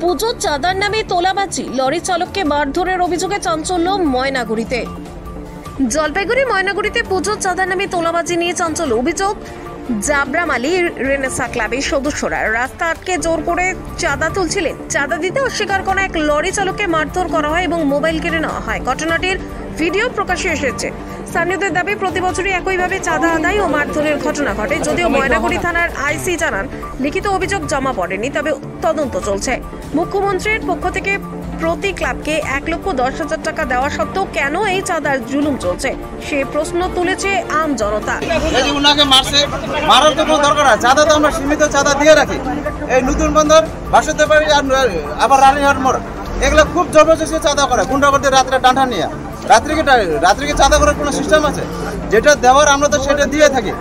পুজোর চাঁদার নামে তোলাবাজি, লরি চালককে মারধরের অভিযোগে চাঞ্চল্য ময়নাগুড়িতে। জলপাইগুড়ি ময়নাগুড়িতে পুজোর চাঁদার নামে তোলাবাজি নিয়ে চাঞ্চল্য। অভিযোগ, জাবরাম আলী রেনেসা ক্লাবের সদস্যরা রাস্তা আটকে জোর করে চাঁদা তুলছিলেন। চাঁদা দিতে অস্বীকার করা এক লরি চালককে মারধর করা হয় এবং মোবাইল কেড়ে নেওয়া হয়। ঘটনাটির ভিডিও প্রকাশ্যে এসেছে। স্থানীয়দের দাবি, প্রতি বছরই একইভাবে চাঁদা আদায় ও মারধরের ঘটনা ঘটে। যদিও ময়নাগুড়ি থানার আইসি জানান লিখিত অভিযোগ জমা পড়েনি, তবে তদন্ত চলছে। মুখ্যমন্ত্রীর পক্ষ থেকে প্রতি ক্লাবকে 1,10,000 টাকা দেওয়া সত্ত্বেও কেন এই চাঁদার জুলুম চলছে সে প্রশ্ন তুলেছে আম জনতা। মারার তো কোনো দরকার আছে, চাঁদা তো আমরা সীমিত চাঁদা দিয়ে রাখি। এই নতুন বন্দর বাসুদেবাড়ি আর আবার রানীহাট মোড় এগুলো খুব জবরদস্তি চাঁদা করে, গুন্ডাগর্দি রাত্রে ডাঁটা নিয়ে। রাত্রিকে চাঁদা করার কোনো সিস্টেম আছে? যেটা দেওয়ার আমরা তো সেটা দিয়ে থাকি।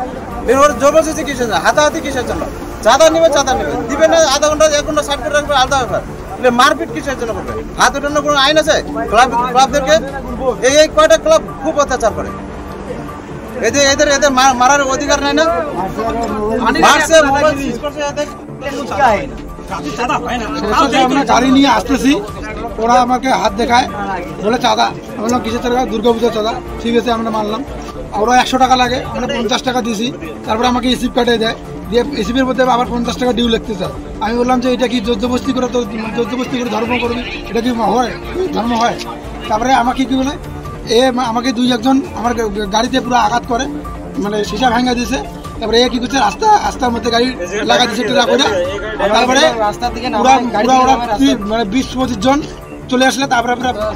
ওর জবরদস্তি কিসের জন্য, হাতাহাতি কিসের জন্য? চাঁদা নেবে দিবে না, আধা ঘন্টা 1 ঘন্টা সাইড করে রাখবে, আলাদা ব্যাপার। মারপিট কিসের জন্য করবে? হাত উঠানোর কোনো আইন আছে? ক্লাবদেরকে এই কয়টা ক্লাব খুব অত্যাচার করে, এদের মারার অধিকার নাই না? আমরা গাড়ি নিয়ে আসতেছি, ওরা আমাকে হাত দেখায়, বলে চাঁদা। বললাম কিসের টাকা? দুর্গাপূজার চাঁদা। ঠিক আছে, আমরা মানলাম। ওরা 100 টাকা লাগে, আমরা 50 টাকা দিয়েছি। তারপরে আমাকে রিসিভ কাটে দেয়, দিয়ে রিসিভের মধ্যে আবার 50 টাকা ডিউ লিখতে চায়। আমি বললাম যে এটা কি জোরজবস্তি করে, তো জোরজবস্তি করে ধর্ম করবি, এটা কি হয়? ধর্ম হয়? তারপরে আমাকে কি বলে, আমাকে 2-1 আমার গাড়িতে পুরো আঘাত করে, মানে সীসা ভাঙা দিয়েছে। তারপরে কি করছে, রাস্তার মধ্যে গাড়ি লাগা দিচ্ছে টেরা করে। তারপরে মানে 20-25 জন চলে আসলে, তারপরে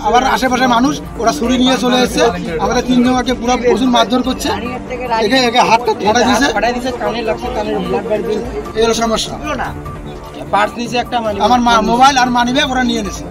আবার আশেপাশে মানুষ ওরা ছুরি নিয়ে চলে এসেছে। আমাদের 3 জনকে পুরো প্রচুর মারধর করছে, একে হাতটা ধরা দিয়েছে। এর সমস্যা, আমার মোবাইল আর মানিব্যাগ ওরা নিয়ে নিয়েছে।